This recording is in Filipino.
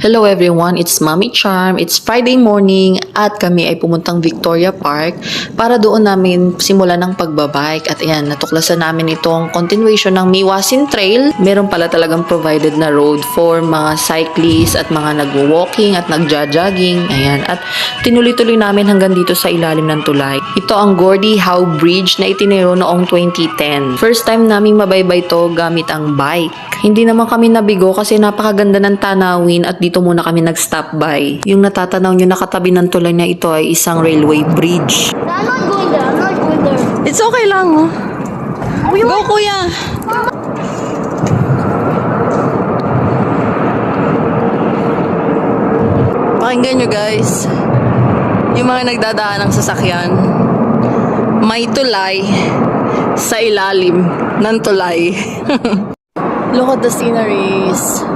Hello everyone, it's Mommy Charm. It's Friday morning at kami ay pumuntang Victoria Park para doon namin simulan ng pagbabike. At ayan, natuklasan namin itong continuation ng Miwasin Trail. Meron pala talagang provided na road for mga cyclists at mga nagwo-walking at nagja-jogging. Ayan, at tinuloy-tuloy namin hanggang dito sa ilalim ng tulay. Ito ang Gordie Howe Bridge na itiniro noong 2010. First time naming mabaybay to gamit ang bike. Hindi naman kami nabigo kasi napakaganda ng tanawin at dito muna kami nag-stop by. Yung natatanaw nyo nakatabi ng tulay na ito ay isang railway bridge. I'm not going there. I'm not going there. It's okay lang, oh. Go, kuya! Pakinggan nyo, guys. Yung mga nagdadaan ng sasakyan. May tulay sa ilalim ng tulay. Look at the sceneries.